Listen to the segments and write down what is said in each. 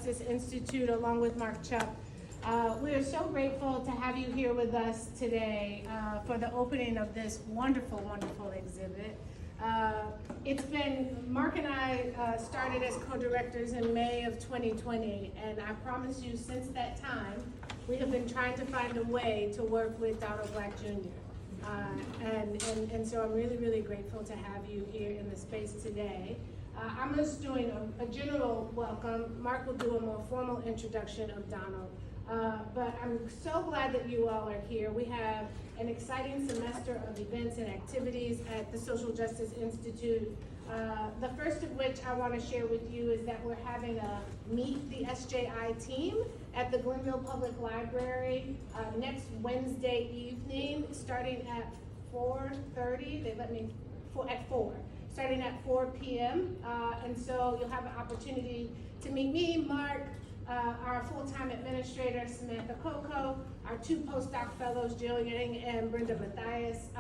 Justice Institute, along with Mark Chubb. We are so grateful to have you here with us today for the opening of this wonderful, wonderful exhibit. Mark and I started as co-directors in May of 2020, and I promise you, since that time, we have been trying to find a way to work with Donald Black Jr. And so I'm really, really grateful to have you here in the space today. I'm just doing a general welcome. Mark will do a more formal introduction of Donald. But I'm so glad that you all are here. We have an exciting semester of events and activities at the Social Justice Institute. The first of which I want to share with you is that we're having a Meet the SJI team at the Glenville Public Library next Wednesday evening, starting at 4:30. They let me at 4. Starting at 4 p.m. And so you'll have an opportunity to meet me, Mark, our full-time administrator, Samantha Coco, our 2 postdoc fellows, Jill Yang and Brenda Mathias,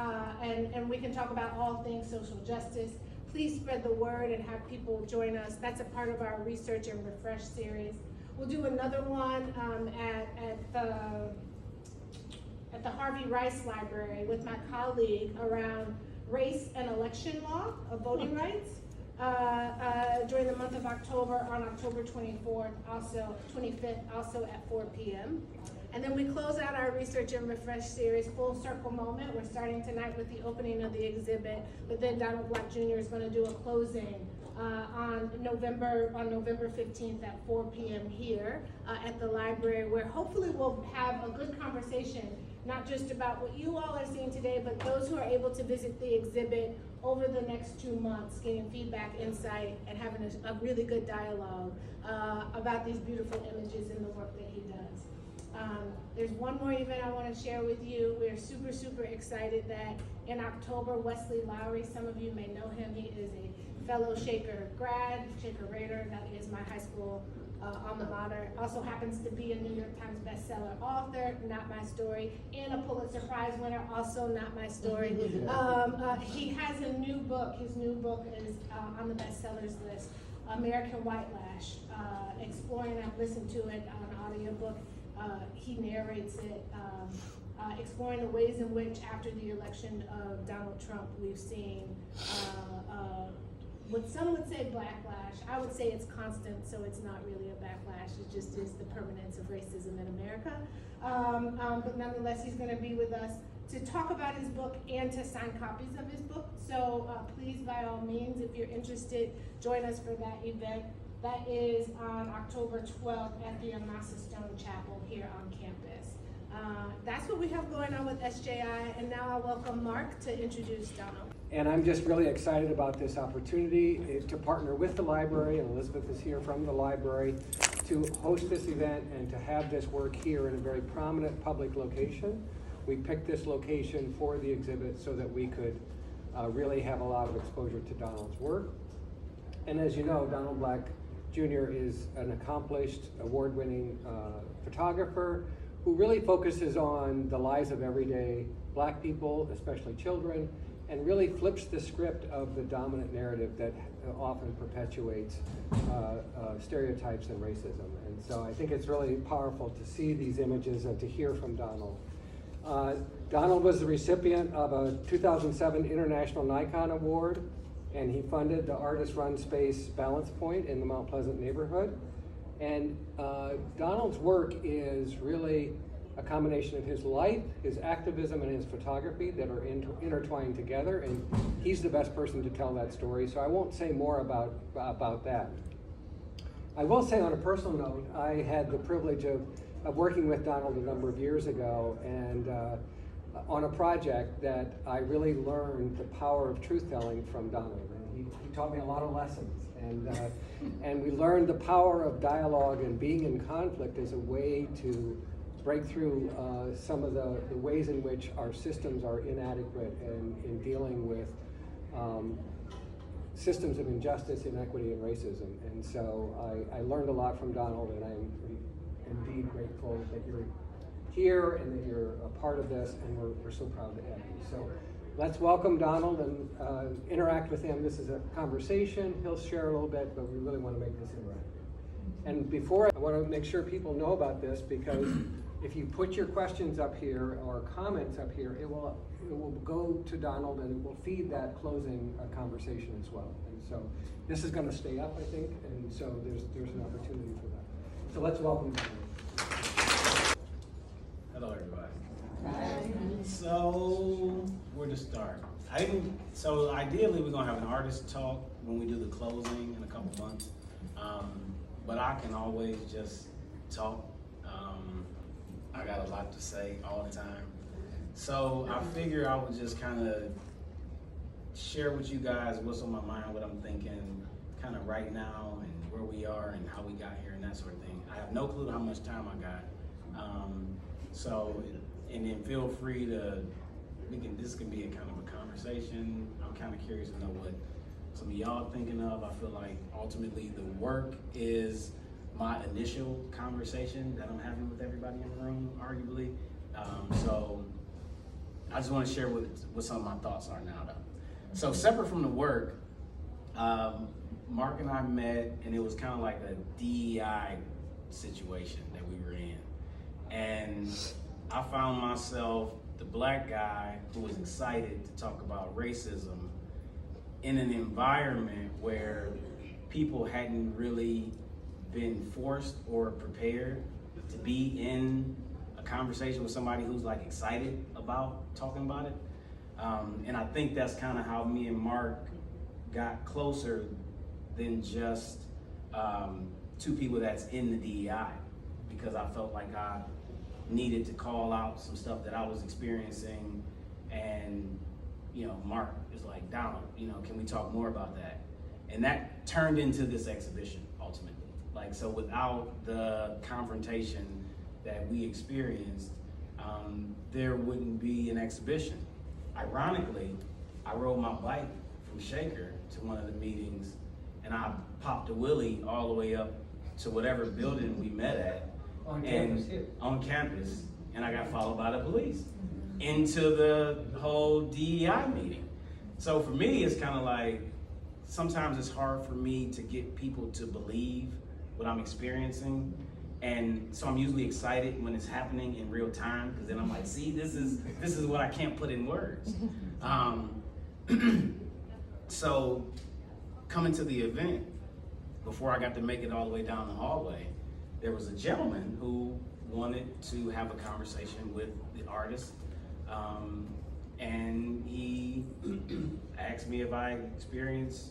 and we can talk about all things social justice. Please spread the word and have people join us. That's a part of our Research and Refresh series. We'll do another one at the Harvey Rice Library with my colleague around race and election law of voting rights. During the month of October, on October 25th, also at 4 p.m. And then we close out our Research and Refresh series, Full Circle Moment. We're starting tonight with the opening of the exhibit, but then Donald Black Jr. is going to do a closing on November 15th at 4 p.m. here at the library, where hopefully we'll have a good conversation, not just about what you all are seeing today, but those who are able to visit the exhibit over the next 2 months, getting feedback, insight, and having a really good dialogue about these beautiful images and the work that he does. There's one more event I want to share with you. We're super, super excited that in October, Wesley Lowry, some of you may know him, he is a fellow Shaker grad, Shaker Raider, that is my high school alma mater. Also happens to be a New York Times bestseller author, not my story, and a Pulitzer Prize winner, also not my story. He has a new book. His new book is on the bestsellers list, American White Lash, exploring, I've listened to it on audiobook. He narrates it, exploring the ways in which after the election of Donald Trump, we've seen what some would say backlash. I would say it's constant, so it's not really a backlash. It just is the permanence of racism in America. But nonetheless, he's going to be with us to talk about his book and to sign copies of his book. So please, by all means, if you're interested, join us for that event. That is on October 12th at the Amasa Stone Chapel here on campus. That's what we have going on with SJI, and now I'll welcome Mark to introduce Donald. And I'm just really excited about this opportunity to partner with the library, and Elizabeth is here from the library, to host this event and to have this work here in a very prominent public location. We picked this location for the exhibit so that we could really have a lot of exposure to Donald's work. And as you know, Donald Black Jr. is an accomplished, award-winning photographer who really focuses on the lives of everyday Black people, especially children, and really flips the script of the dominant narrative that often perpetuates stereotypes and racism. And so I think it's really powerful to see these images and to hear from Donald. Donald was the recipient of a 2007 International Nikon Award, and he funded the artist-run space Balance Point in the Mount Pleasant neighborhood. And Donald's work is really a combination of his life, his activism, and his photography that are intertwined together, and he's the best person to tell that story, so I won't say more about that. I will say on a personal note, I had the privilege of working with Donald a number of years ago, and on a project that I really learned the power of truth-telling from Donald. And he taught me a lot of lessons, and we learned the power of dialogue and being in conflict as a way to break through some of the ways in which our systems are inadequate in dealing with systems of injustice, inequity, and racism. And so I learned a lot from Donald, and I'm indeed grateful that you're here and that you're a part of this, and we're so proud to have you. So let's welcome Donald and interact with him. This is a conversation. He'll share a little bit, but we really want to make this interactive. And before, I want to make sure people know about this, because if you put your questions up here or comments up here, it will go to Donald and it will feed that closing conversation as well. And so this is going to stay up, I think, and so there's an opportunity for that. So let's welcome Donald. Hello, everybody. So, where to start? So ideally, we're gonna have an artist talk when we do the closing in a couple months. But I can always just talk. I got a lot to say all the time. So I figure I would just kind of share with you guys what's on my mind, what I'm thinking, kind of right now, and where we are, and how we got here, and that sort of thing. I have no clue how much time I got. And then feel free to, this can be a kind of a conversation. I'm kind of curious to know what some of y'all thinking of. I feel like ultimately the work is my initial conversation that I'm having with everybody in the room, arguably. So I just want to share what some of my thoughts are now, though. So separate from the work, Mark and I met, and it was kind of like a DEI situation that we were in. And I found myself the black guy who was excited to talk about racism in an environment where people hadn't really been forced or prepared to be in a conversation with somebody who's like excited about talking about it. And I think that's kind of how me and Mark got closer than just two people that's in the DEI, because I felt like I needed to call out some stuff that I was experiencing, and Mark is like, Donald, can we talk more about that? And that turned into this exhibition ultimately. Like, so without the confrontation that we experienced, there wouldn't be an exhibition. Ironically, I rode my bike from Shaker to one of the meetings, and I popped a wheelie all the way up to whatever building we met at. On campus, and I got followed by the police into the whole DEI meeting. So for me, it's kind of like, sometimes it's hard for me to get people to believe what I'm experiencing. And so I'm usually excited when it's happening in real time, because then I'm like, see, this is what I can't put in words. So coming to the event, before I got to make it all the way down the hallway, there was a gentleman who wanted to have a conversation with the artist, and he asked me if I experienced,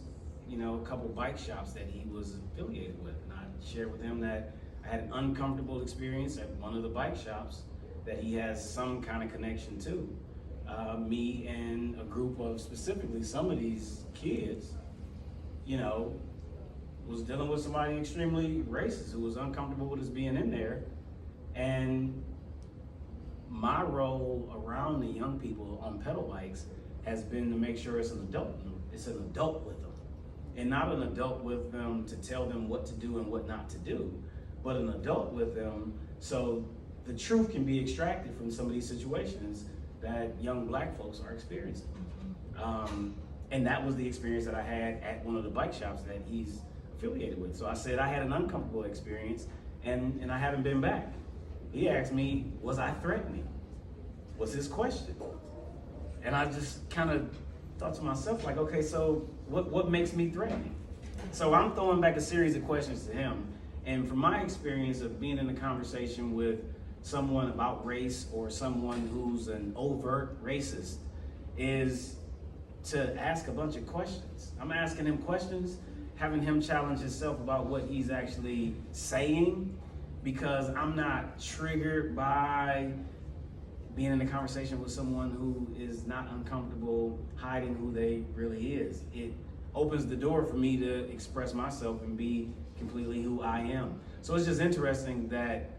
a couple bike shops that he was affiliated with, and I shared with him that I had an uncomfortable experience at one of the bike shops that he has some kind of connection to. Me and a group of, specifically some of these kids, was dealing with somebody extremely racist who was uncomfortable with us being in there. And my role around the young people on pedal bikes has been to make sure it's an adult with them. And not an adult with them to tell them what to do and what not to do, but an adult with them so the truth can be extracted from some of these situations that young black folks are experiencing. And that was the experience that I had at one of the bike shops that he's affiliated with. So I said I had an uncomfortable experience, and I haven't been back. He asked me, was I threatening? Was his question. And I just kind of thought to myself, like, okay, so what makes me threatening? So I'm throwing back a series of questions to him. And from my experience of being in a conversation with someone about race, or someone who's an overt racist, is to ask a bunch of questions. I'm asking him questions, having him challenge himself about what he's actually saying, because I'm not triggered by being in a conversation with someone who is not uncomfortable hiding who they really is. It opens the door for me to express myself and be completely who I am. So it's just interesting that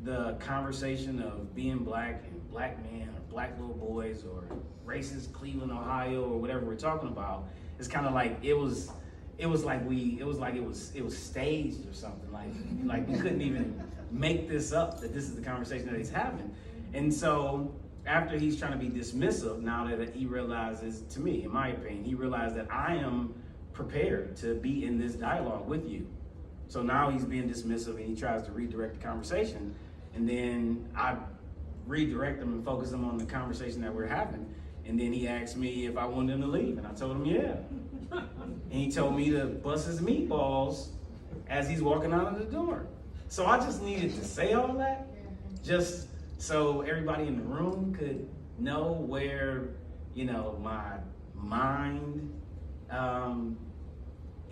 the conversation of being black and black men or black little boys or racist Cleveland, Ohio, or whatever we're talking about, is kind of like it was staged or something. Like we couldn't even make this up, that this is the conversation that he's having. And so after he's trying to be dismissive, now that he realizes, to me, in my opinion, he realized that I am prepared to be in this dialogue with you. So now he's being dismissive and he tries to redirect the conversation. And then I redirect him and focus him on the conversation that we're having. And then he asked me if I wanted him to leave. And I told him, yeah. And he told me to bust his meatballs as he's walking out of the door. So I just needed to say all that, just so everybody in the room could know where, you know, my mind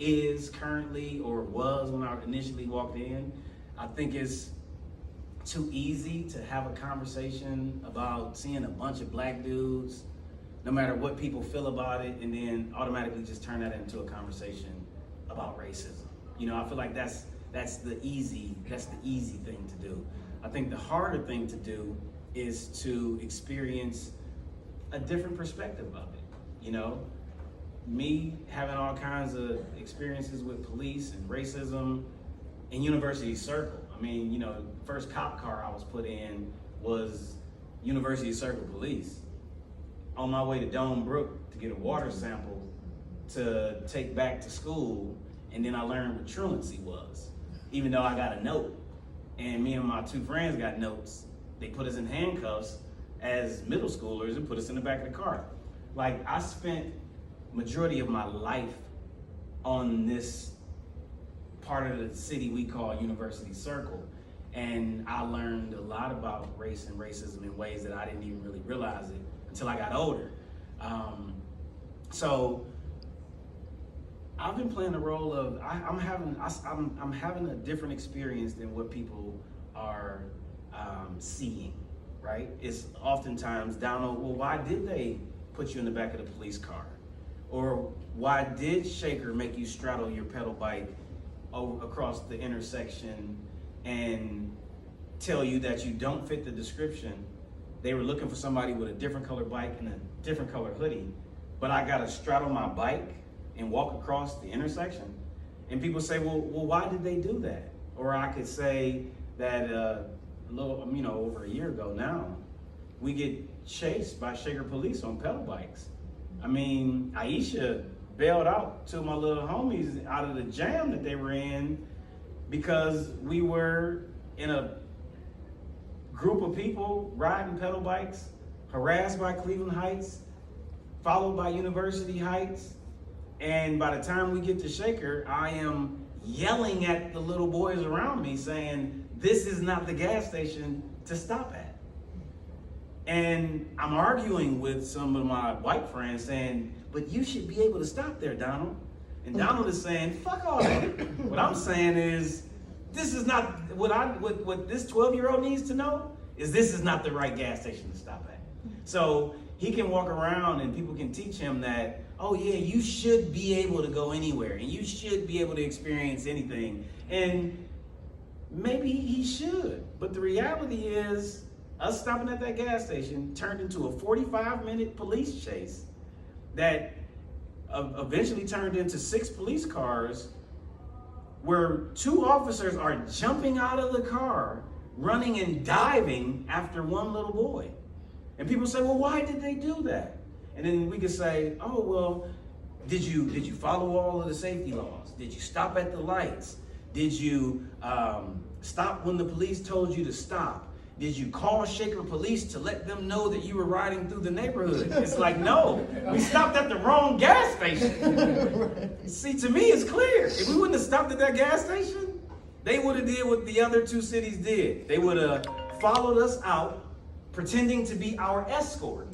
is currently or was when I initially walked in. I think it's too easy to have a conversation about seeing a bunch of black dudes, no matter what people feel about it, and then automatically just turn that into a conversation about racism. You know, I feel like that's the easy thing to do. I think the harder thing to do is to experience a different perspective of it. You know, me having all kinds of experiences with police and racism in University Circle. I mean, you know, the first cop car I was put in was University Circle Police. On my way to Dome Brook to get a water sample to take back to school, and then I learned what truancy was, even though I got a note. And me and my two friends got notes. They put us in handcuffs as middle schoolers and put us in the back of the car. Like, I spent majority of my life on this part of the city we call University Circle. And I learned a lot about race and racism in ways that I didn't even really realize it until I got older. So I've been playing the role of, I'm having a different experience than what people are seeing, right? It's oftentimes down on, well, why did they put you in the back of the police car? Or why did Shaker make you straddle your pedal bike across the intersection and tell you that you don't fit the description? They were looking for somebody with a different color bike and a different color hoodie, but I gotta straddle my bike and walk across the intersection. And people say, well, why did they do that? Or I could say that over a year ago now, we get chased by Shaker police on pedal bikes. I mean, Aisha bailed out two of my little homies out of the jam that they were in because we were in a group of people riding pedal bikes, harassed by Cleveland Heights, followed by University Heights. And by the time we get to Shaker, I am yelling at the little boys around me saying, this is not the gas station to stop at. And I'm arguing with some of my white friends saying, but you should be able to stop there, Donald. And Donald is saying, fuck all that. What I'm saying is, this is not, what this 12-year-old needs to know is this is not the right gas station to stop at. So he can walk around and people can teach him that, oh yeah, you should be able to go anywhere and you should be able to experience anything. And maybe he should, but the reality is us stopping at that gas station turned into a 45-minute police chase that eventually turned into 6 police cars where 2 officers are jumping out of the car, running and diving after one little boy. And people say, well, why did they do that? And then we could say, oh, well, did you follow all of the safety laws? Did you stop at the lights? Did you stop when the police told you to stop? Did you call Shaker police to let them know that you were riding through the neighborhood? It's like, no, we stopped at the wrong gas station. See, to me, it's clear. If we wouldn't have stopped at that gas station, they would have did what the other 2 cities did. They would have followed us out, pretending to be our escort.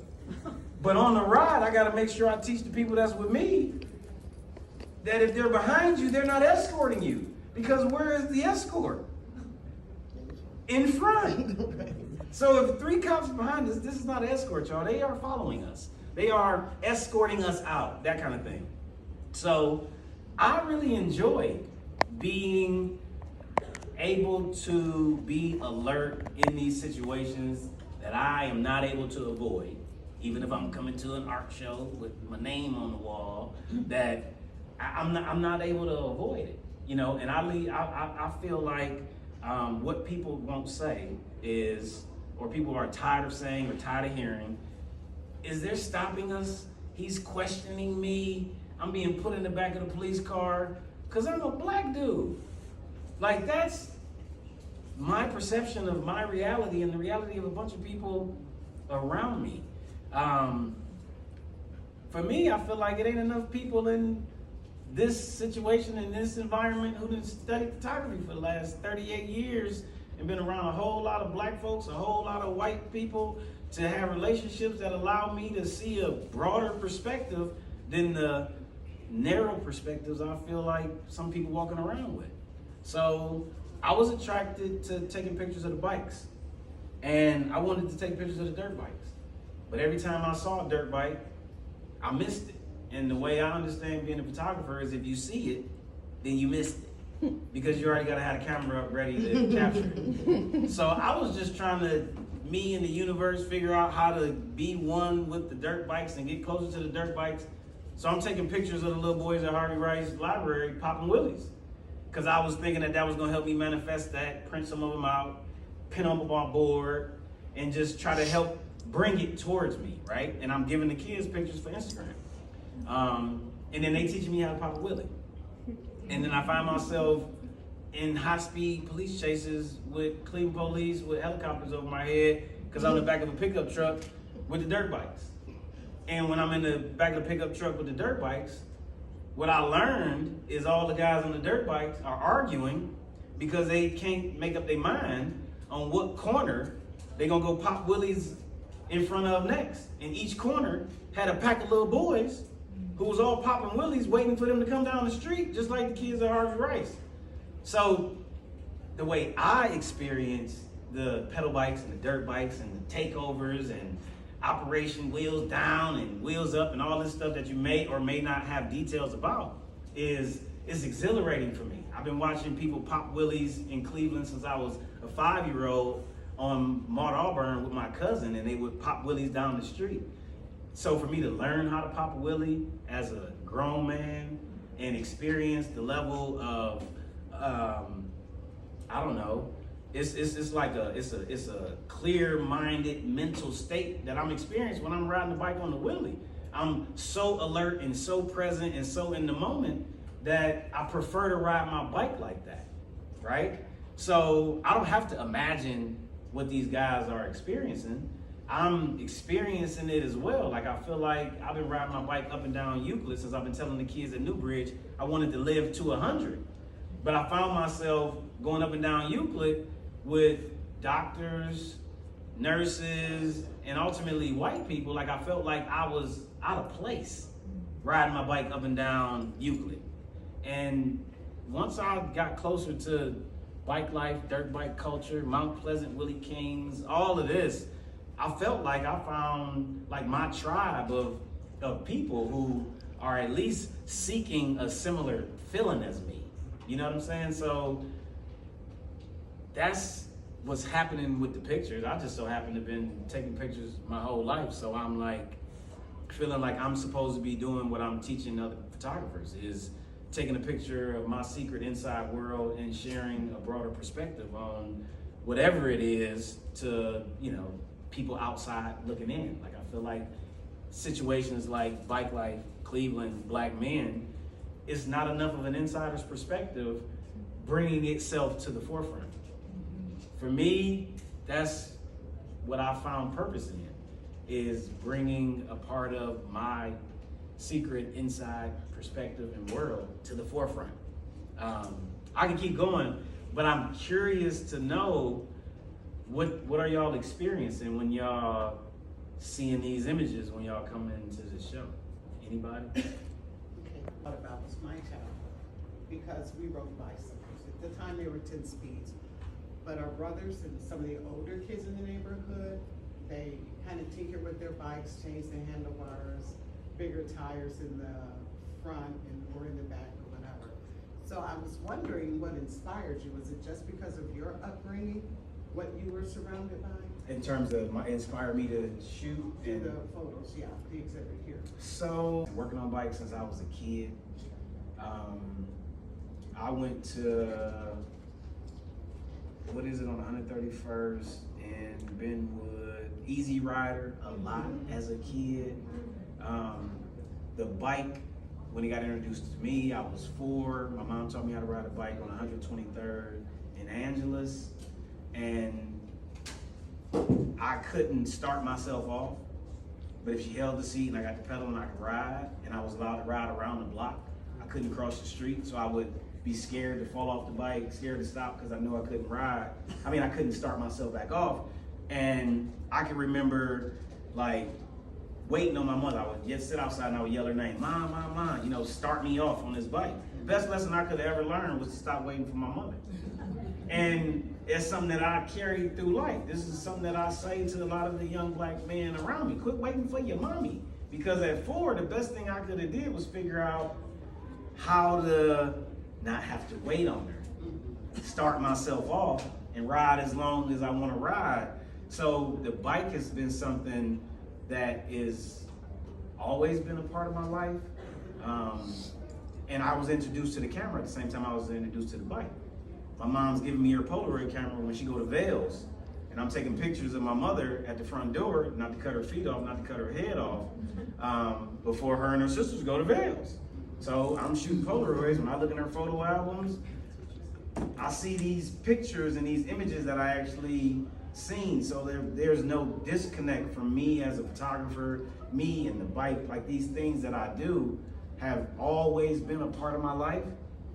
But on the ride, I gotta make sure I teach the people that's with me that if they're behind you, they're not escorting you. Because where is the escort? In front. So if 3 cops behind us, this is not an escort, y'all. They are following us. They are escorting us out, that kind of thing. So I really enjoy being able to be alert in these situations that I am not able to avoid. Even if I'm coming to an art show with my name on the wall, that I'm not able to avoid it. You know, and I feel like what people won't say is, or people are tired of saying or tired of hearing, is they're stopping us. He's questioning me. I'm being put in the back of the police car because I'm a black dude. Like, that's my perception of my reality and the reality of a bunch of people around me. For me, I feel like it ain't enough people in this situation, in this environment, who done studied photography for the last 38 years and been around a whole lot of black folks, a whole lot of white people, to have relationships that allow me to see a broader perspective than the narrow perspectives I feel like some people walking around with. So I was attracted to taking pictures of the bikes, and I wanted to take pictures of the dirt bikes. But every time I saw a dirt bike, I missed it. And the way I understand being a photographer is if you see it, then you missed it. Because you already gotta have a camera up ready to capture it. So I was just trying to, me and the universe, figure out how to be one with the dirt bikes and get closer to the dirt bikes. So I'm taking pictures of the little boys at Harvey Rice Library popping wheelies. Cause I was thinking that was gonna help me manifest that, print some of them out, pin them up on board, and just try to help bring it towards me, right? And I'm giving the kids pictures for Instagram. And then they teach me how to pop a wheelie. And then I find myself in high-speed police chases with Cleveland police with helicopters over my head because I'm in the back of a pickup truck with the dirt bikes. And when I'm in the back of the pickup truck with the dirt bikes, what I learned is all the guys on the dirt bikes are arguing because they can't make up their mind on what corner they're gonna go pop wheelies in front of next. And each corner had a pack of little boys who was all popping wheelies waiting for them to come down the street, just like the kids at Harvey Rice. So the way I experience the pedal bikes and the dirt bikes and the takeovers and Operation Wheels Down and Wheels Up and all this stuff that you may or may not have details about is exhilarating for me. I've been watching people pop wheelies in Cleveland since I was a 5-year-old on Maud Auburn with my cousin, and they would pop wheelies down the street. So for me to learn how to pop a wheelie as a grown man and experience the level of, I don't know, it's like a clear-minded mental state that I'm experiencing when I'm riding the bike on the wheelie. I'm so alert and so present and so in the moment that I prefer to ride my bike like that, right? So I don't have to imagine what these guys are experiencing. I'm experiencing it as well. Like, I feel like I've been riding my bike up and down Euclid since I've been telling the kids at Newbridge I wanted to live to 100. But I found myself going up and down Euclid with doctors, nurses, and ultimately white people. Like, I felt like I was out of place riding my bike up and down Euclid. And once I got closer to bike life, dirt bike culture, Mount Pleasant, Willie Kings, all of this, I felt like I found like my tribe of people who are at least seeking a similar feeling as me. You know what I'm saying? So that's what's happening with the pictures. I just so happen to have been taking pictures my whole life. So I'm like feeling like I'm supposed to be doing what I'm teaching other photographers, is taking a picture of my secret inside world and sharing a broader perspective on whatever it is to, you know, people outside looking in. Like, I feel like situations like Bike Life, Cleveland, Black Men, it's not enough of an insider's perspective bringing itself to the forefront. For me, that's what I found purpose in, is bringing a part of my secret inside perspective and world to the forefront. I can keep going, but I'm curious to know what are y'all experiencing when y'all seeing these images when y'all come into the show? Anybody? Okay, what about was my town, because we rode bicycles. At the time, they were 10 speeds, but our brothers and some of the older kids in the neighborhood, they kind of tinker with their bikes, change the handlebars, bigger tires in the front or in the back or whatever. So I was wondering what inspired you. Was it just because of your upbringing, what you were surrounded by? In terms of inspired me to shoot Do the photos, yeah, the exhibit here. So, working on bikes since I was a kid. I went to, what is it, on 131st in Benwood, Easy Rider a lot as a kid. The bike when he got introduced to me, I was 4. My mom taught me how to ride a bike on 123rd in Angeles, and I couldn't start myself off. But if she held the seat and I got the pedal and I could ride, and I was allowed to ride around the block, I couldn't cross the street, so I would be scared to fall off the bike, scared to stop because I knew I couldn't ride. I couldn't start myself back off. And I can remember like waiting on my mother. I would just sit outside and I would yell her name, Mom, Mom, Mom, start me off on this bike. The best lesson I could have ever learned was to stop waiting for my mother. And it's something that I carry through life. This is something that I say to a lot of the young black men around me. Quit waiting for your mommy. Because at 4, the best thing I could have did was figure out how to not have to wait on her. Start myself off and ride as long as I want to ride. So the bike has been something that is always been a part of my life. And I was introduced to the camera at the same time I was introduced to the bike. My mom's giving me her Polaroid camera when she go to Vails, and I'm taking pictures of my mother at the front door, not to cut her feet off, not to cut her head off, before her and her sisters go to Vails. So I'm shooting Polaroids. When I look in her photo albums, I see these pictures and these images that I actually seen. So there's no disconnect from me as a photographer, me and the bike. Like, these things that I do have always been a part of my life.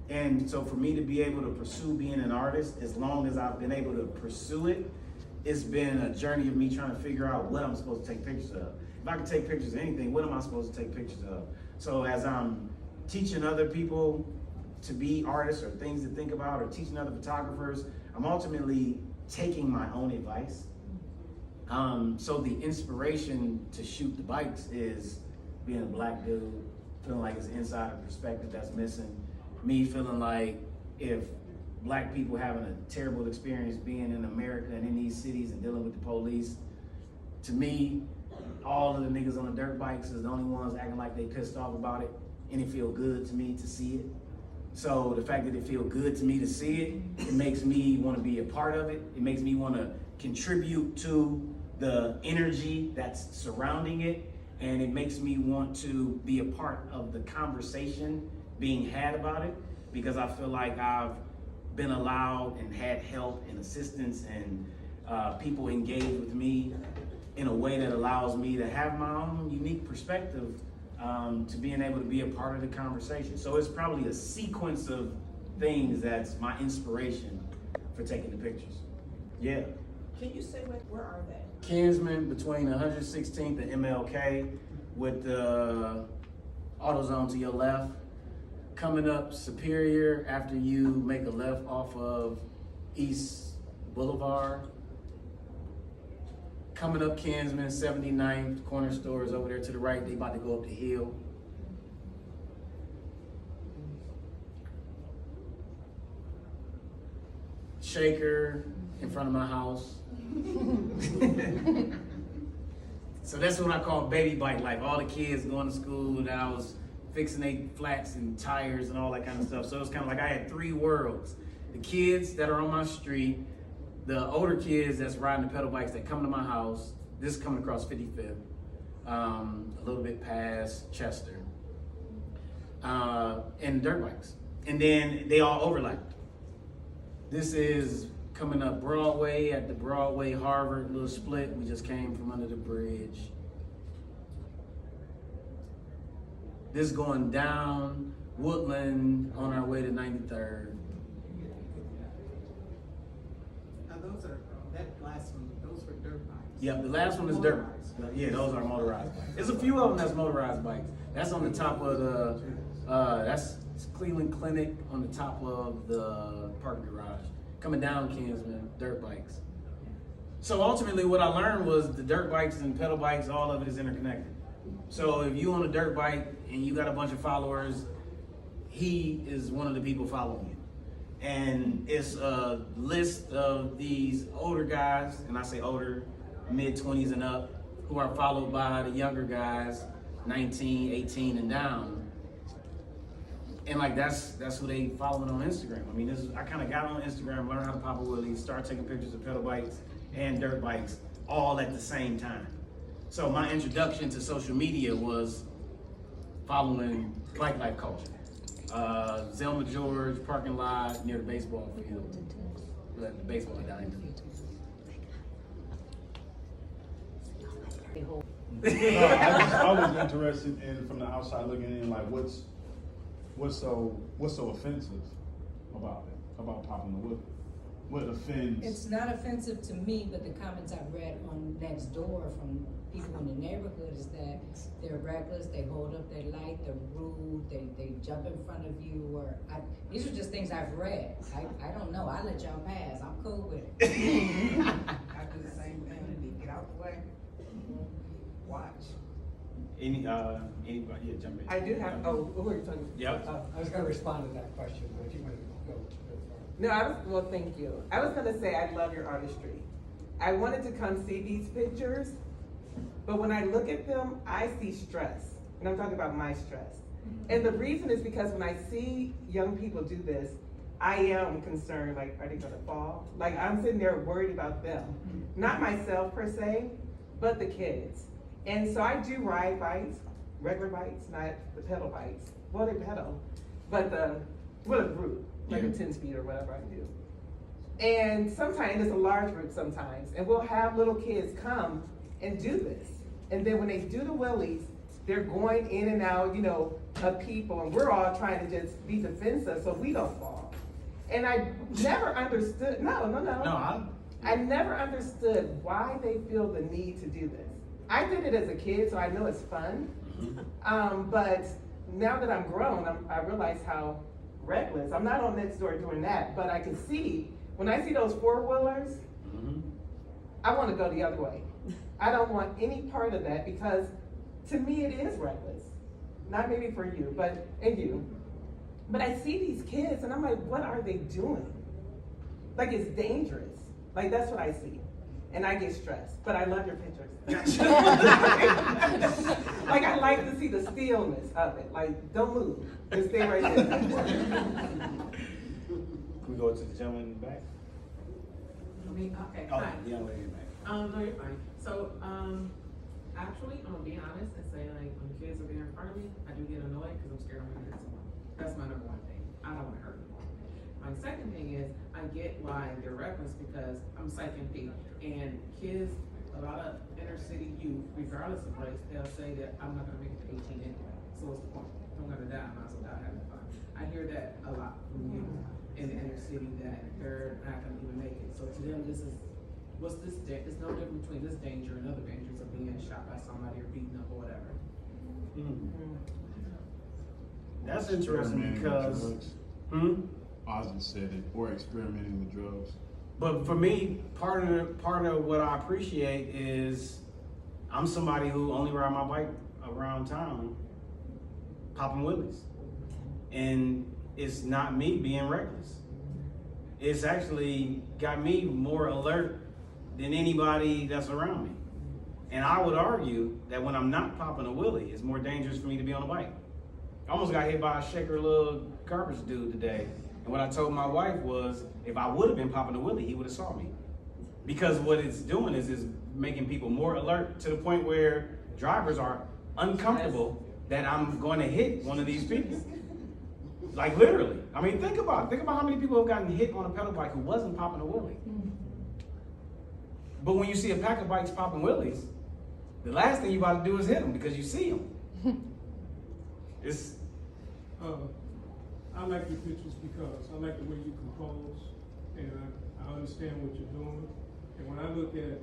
And so for me to be able to pursue being an artist, as long as I've been able to pursue it, it's been a journey of me trying to figure out what I'm supposed to take pictures of. If I can take pictures of anything, what am I supposed to take pictures of? So as I'm teaching other people to be artists or things to think about, or teaching other photographers, I'm ultimately taking my own advice. So the inspiration to shoot the bikes is being a black dude, feeling like it's insider perspective that's missing. Me feeling like if black people having a terrible experience being in America and in these cities and dealing with the police, to me, all of the niggas on the dirt bikes is the only ones acting like they pissed off about it, and it feel good to me to see it. So the fact that it feel good to me to see it, it makes me want to be a part of it. It makes me want to contribute to the energy that's surrounding it, and it makes me want to be a part of the conversation being had about it, because I feel like I've been allowed and had help and assistance and people engage with me in a way that allows me to have my own unique perspective to being able to be a part of the conversation. So it's probably a sequence of things that's my inspiration for taking the pictures. Yeah. Can you say where are they? Kinsman between 116th and MLK, with the AutoZone to your left. Coming up Superior after you make a left off of East Boulevard. Coming up Kinsman, 79th, corner store is over there to the right. They about to go up the hill. Shaker in front of my house. So that's what I call baby bike life. All the kids going to school, and I was fixing their flats and tires and all that kind of stuff. So it was kind of like I had 3 worlds. The kids that are on my street, the older kids that's riding the pedal bikes that come to my house. This is coming across 55th, a little bit past Chester, and dirt bikes. And then they all overlapped. This is coming up Broadway at the Broadway Harvard little split. We just came from under the bridge. This going down Woodland on our way to 93rd. Now that last one, those were dirt bikes. Yep, the last one is dirt. Yeah, those are motorized bikes. There's a few of them that's motorized bikes. That's on the top of the, that's Cleveland Clinic on the top of the parking garage. Coming down Kinsman, dirt bikes. So ultimately what I learned was the dirt bikes and pedal bikes, all of it is interconnected. So if you on a dirt bike and you got a bunch of followers, he is one of the people following you. And it's a list of these older guys, and I say older, mid-20s and up, who are followed by the younger guys, 19, 18 and down. And like that's who they following on Instagram. I mean, I kind of got on Instagram, learned how to pop a wheelie, start taking pictures of pedal bikes and dirt bikes all at the same time. So my introduction to social media was following Black life culture. Zelma George parking lot near the baseball field, the baseball diamond. No, I was interested in, from the outside looking in, like what's so offensive about it, about popping the Willie? What offends? It's not offensive to me, but the comments I've read on next door from people in the neighborhood is that they're reckless, they hold up their light, they're rude, they jump in front of you, or these are just things I've read. I don't know, I let y'all pass, I'm cool with it. I do the same thing, get out the way, watch. Anybody, yeah, jump in. I do have, who are you talking to? Yep. I was gonna respond to that question, but you might go. No, well, thank you. I was gonna say, I love your artistry. I wanted to come see these pictures, but when I look at them, I see stress. And I'm talking about my stress. And the reason is because when I see young people do this, I am concerned, like, are they gonna fall? Like, I'm sitting there worried about them. Not myself per se, but the kids. And so I do ride bikes, regular bikes, not the pedal bikes. Well, they pedal, but a group, like a 10-speed or whatever I do. And sometimes, it's a large group sometimes, and we'll have little kids come and do this. And then when they do the wheelies, they're going in and out, of people, and we're all trying to just be defensive so we don't fall. And I never understood, I never understood why they feel the need to do this. I did it as a kid, so I know it's fun. But now that I'm grown, I realize how reckless. I'm not on next door doing that, but I can see, when I see those four-wheelers, I want to go the other way. I don't want any part of that because to me it is reckless. Not maybe for you, and you. But I see these kids and I'm like, what are they doing? Like, it's dangerous. Like, that's what I see. And I get stressed, but I love your pictures. Like, I like to see the stillness of it. Like, don't move, just stay right there. Can we go to the gentleman in the back? Okay, Oh, hi. the young lady in the back. No, you're fine. So, actually, I'm gonna be honest and say, like, when the kids are there in front of me, I do get annoyed because I'm scared I'm gonna hit someone. That's my number one thing. I don't wanna hurt anyone. My second thing is, I get why they're reckless because I'm Psych MP, and kids, a lot of inner city youth, regardless of race, they'll say that I'm not gonna make it to 18 anyway. So what's the point? If I'm gonna die, I might as well die having fun. I hear that a lot from youth in the inner city that they're not gonna even make it. So to them, this is, it's no different between this danger and other dangers of being shot by somebody or beaten up or whatever. That's interesting Experimenting with because, drugs. Ozzy said it, or experimenting with drugs. but for me, part of what I appreciate is I'm somebody who only ride my bike around town, popping wheelies, and it's not me being reckless. It's actually got me more alert than anybody that's around me. And I would argue that when I'm not popping a wheelie, it's more dangerous for me to be on a bike. I almost got hit by a shaker little garbage dude today. And what I told my wife was, if I would have been popping a wheelie, he would have saw me. Because what it's doing is making people more alert to the point where drivers are uncomfortable that I'm going to hit one of these people. Like, literally. I mean, think about how many people have gotten hit on a pedal bike who wasn't popping a wheelie. But when you see a pack of bikes popping wheelies, the last thing you about to do is hit them because you see them. It's. I like your pictures because I like the way you compose, and I understand what you're doing. And when I look at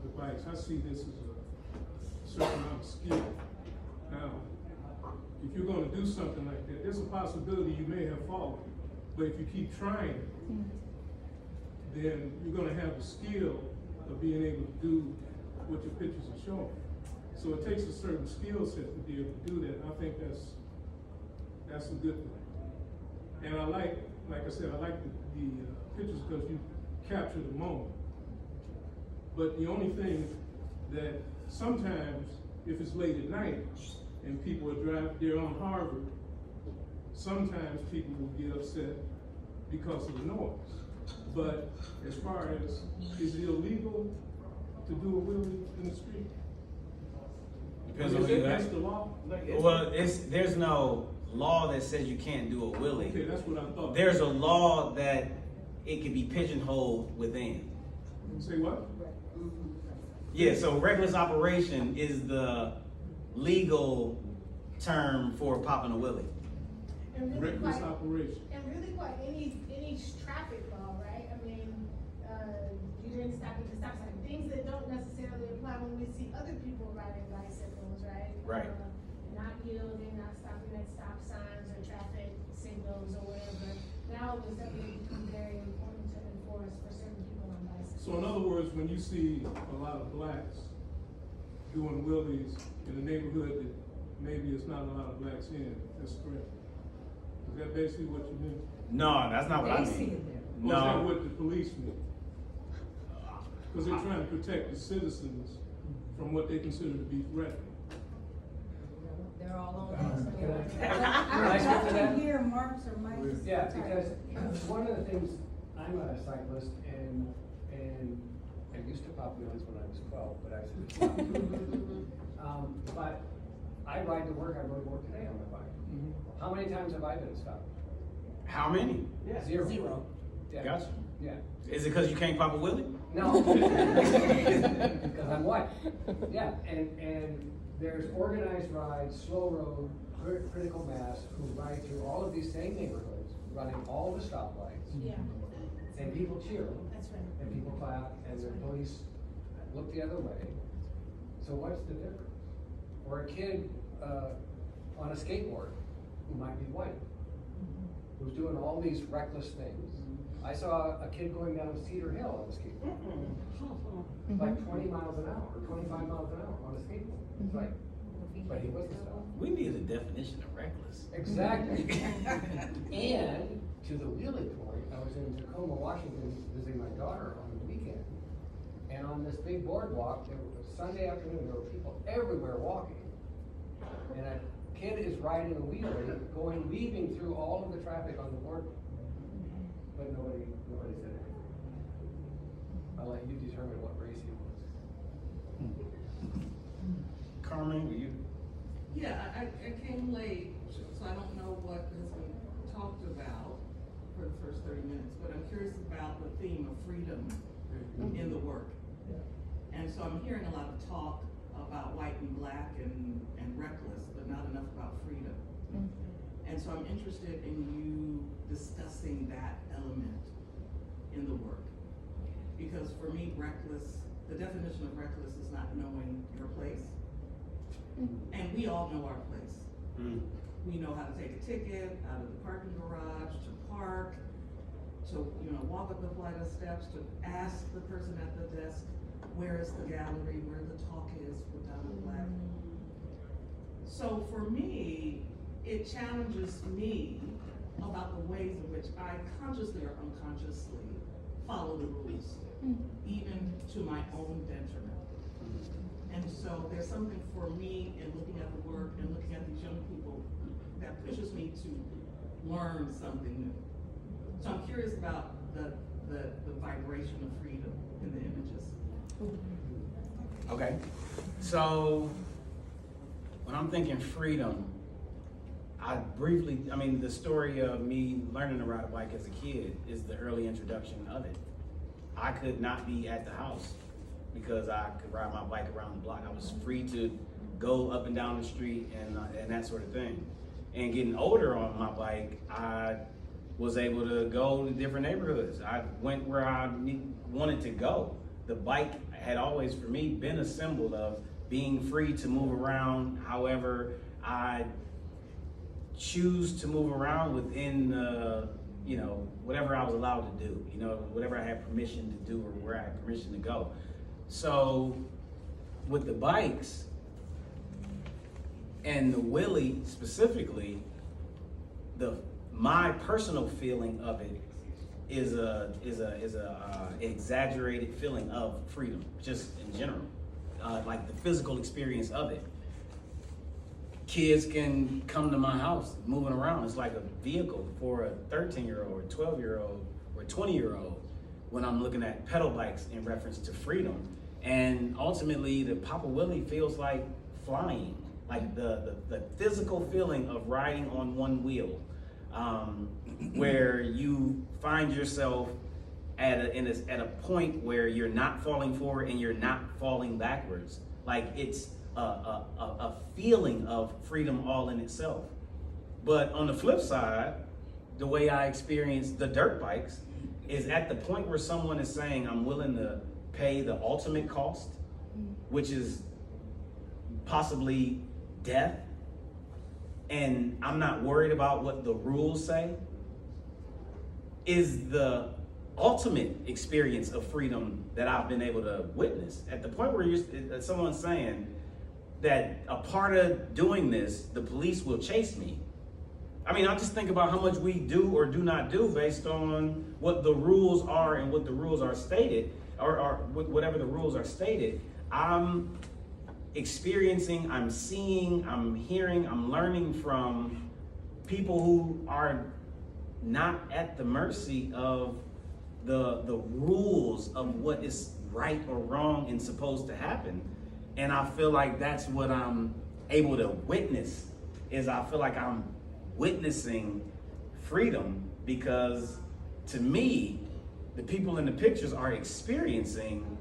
the bikes, I see this as a certain amount of skill. Now, if you're going to do something like that, there's a possibility you may have fallen. But if you keep trying, then you're going to have the skill of being able to do what your pictures are showing. So it takes a certain skill set to be able to do that. And I think that's a good thing. And I like I said, I like the pictures because you capture the moment. But the only thing that sometimes, if it's late at night and people are driving, they're on Harvard, sometimes people will get upset because of the noise. But as far as, is it illegal to do a wheelie in the street? Depends on Is who it you against ask. the law? Well, there's no law that says you can't do a Okay, willie. that's what I thought. There's a law that it can be pigeonholed within. Say what? Yeah, so reckless operation is the legal term for popping a willie. And really Reckless quite, operation. and really quite any traffic law, right? I mean, you didn't stop at the stop sign, things that don't necessarily apply when we see other people riding bicycles, right? Right. Not yielding, not stopping at stop signs or traffic signals or whatever. Now it was definitely become very important to enforce for certain people on bicycles. So in other words, when you see a lot of blacks doing wheelies in a neighborhood that maybe it's not a lot of blacks in, that's correct. Is that basically what you mean? No, that's not what I They see mean. it there. Or is that No. what the police mean? Because they're trying to protect the citizens from what they consider to be threatening. They're all on Can I- this. Can I speak to that? Here, Marks or Mike's. Yeah, because one of the things, I'm a cyclist and I used to pop wheelies when I was 12, but I said, but I ride to work, I rode to work today on my bike. How many times have I been stopped? How many? Zero. Yeah. Gotcha. Yeah. Is it because you can't pop a willie? No. Because I'm white. Yeah, and there's organized rides, slow road, critical mass, who ride through all of these same neighborhoods, running all the stoplights, Yeah, and people cheer them, that's right. and people clap, and the police look the other way. So what's the difference? Or a kid, on a skateboard, who might be white, who's doing all these reckless things. I saw a kid going down Cedar Hill on a skateboard, like 20 miles an hour, or 25 miles an hour on a skateboard. It's like, but he wasn't stopped. We need a definition of reckless. Exactly. And to the wheelie point, I was in Tacoma, Washington, visiting my daughter on the weekend. And on this big boardwalk, it was Sunday afternoon, there were people everywhere walking. And a kid is riding a wheelie, weaving through all of the traffic on the boardwalk. But nobody said anything. I'll let you determine what race he was. Carmen, were you? Yeah, I came late, so I don't know what has been talked about for the first 30 minutes, but I'm curious about the theme of freedom in the work. And so I'm hearing a lot of talk about white and black and reckless, but not enough about freedom. And so I'm interested in you discussing that element in the work. Because for me, reckless, the definition of reckless is not knowing your place. And we all know our place. We know how to take a ticket out of the parking garage, to park, to walk up a flight of steps, to ask the person at the desk, where is the gallery, where the talk is with Donald Black. So for me, it challenges me about the ways in which I consciously or unconsciously follow the rules, even to my own detriment. And so there's something for me in looking at the work and looking at these young people that pushes me to learn something new. So I'm curious about the vibration of freedom in the images. Okay. So when I'm thinking freedom, the story of me learning to ride a bike as a kid is the early introduction of it. I could not be at the house because I could ride my bike around the block. I was free to go up and down the street and that sort of thing. And getting older on my bike, I was able to go to different neighborhoods. I went where I wanted to go. The bike had always, for me, been a symbol of being free to move around however I choose to move around within, whatever I was allowed to do, whatever I had permission to do or where I had permission to go. So with the bikes and the wheelie specifically, my personal feeling of it is a exaggerated feeling of freedom, just in general, like the physical experience of it. Kids can come to my house moving around. It's like a vehicle for a 13-year-old or 12-year-old or 20-year-old when I'm looking at pedal bikes in reference to freedom. And ultimately, the Papa Willie feels like flying, like the physical feeling of riding on one wheel, where you find yourself at a point where you're not falling forward and you're not falling backwards. Like it's a feeling of freedom all in itself. But on the flip side, the way I experience the dirt bikes is at the point where someone is saying, I'm willing to pay the ultimate cost, which is possibly death, and I'm not worried about what the rules say, is the ultimate experience of freedom that I've been able to witness. At the point where someone's saying that a part of doing this, the police will chase me. I mean, I just think about how much we do or do not do based on what the rules are and what the rules are stated, or whatever the rules are stated. I'm experiencing, I'm seeing, I'm hearing, I'm learning from people who are not at the mercy of the rules of what is right or wrong and supposed to happen. And I feel like that's what I'm able to witness, is I feel like I'm witnessing freedom, because to me, the people in the pictures are experiencing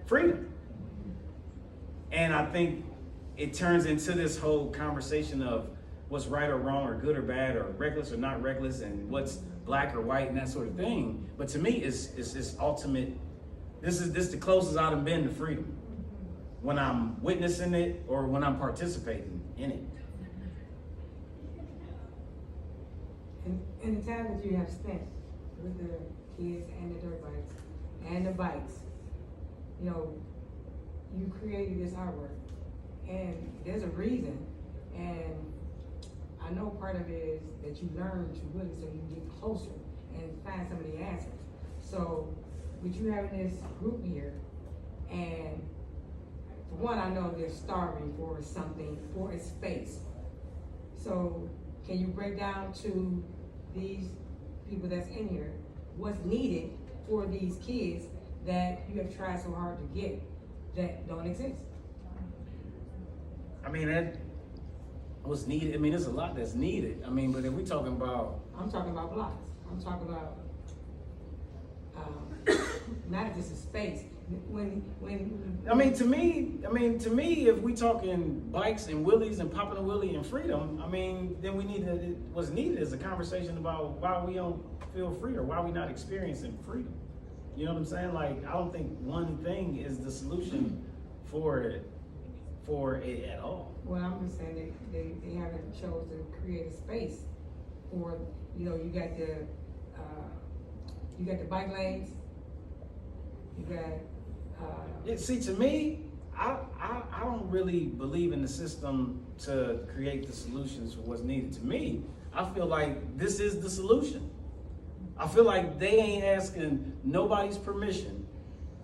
freedom. And I think it turns into this whole conversation of what's right or wrong, or good or bad, or reckless or not reckless, and what's black or white and that sort of thing. But to me, it's this ultimate, this is the closest I've been to freedom, when I'm witnessing it or when I'm participating in it. In the time that you have spent with the kids and the dirt bikes and the bikes, you know, you created this artwork, and there's a reason, and I know part of it is that you learn to really, so you can get closer and find some of the answers. So with you having this group here, and for one, I know they're starving for something, for a space. So can you break down to these people that's in here what's needed for these kids that you have tried so hard to get that don't exist? I mean, that was needed. I mean, there's a lot that's needed. I mean, but if we're talking about, I'm talking about blocks. I'm talking about not just a space. I mean, to me, if we talking bikes and wheelies and popping a wheelie and freedom, I mean, then what's needed is a conversation about why we don't feel free, or why we not experiencing freedom. You know what I'm saying? Like, I don't think one thing is the solution for it at all. Well, I'm just saying they haven't chose to create a space for, you know, you got the bike lanes, you got. See, to me, I don't really believe in the system to create the solutions for what's needed. To me, I feel like this is the solution. I feel like they ain't asking nobody's permission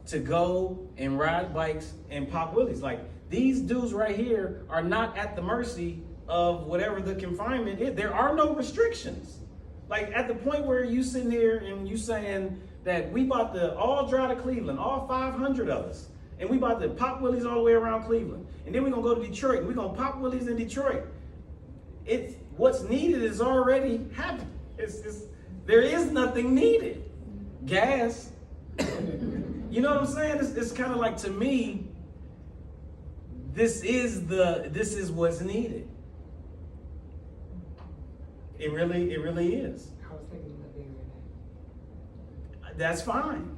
to go and ride bikes and pop wheelies. Like, these dudes right here are not at the mercy of whatever the confinement is. There are no restrictions. Like, at the point where you sitting here and you saying that we about to all drive to Cleveland, all 500 of us, and we about to pop wheelies all the way around Cleveland, and then we're gonna go to Detroit, and we're gonna pop wheelies in Detroit. It's what's needed is already happening. There is nothing needed. Gas. You know what I'm saying? It's kind of like, to me, this is what's needed. It really is. I was thinking about bigger than that. That's fine.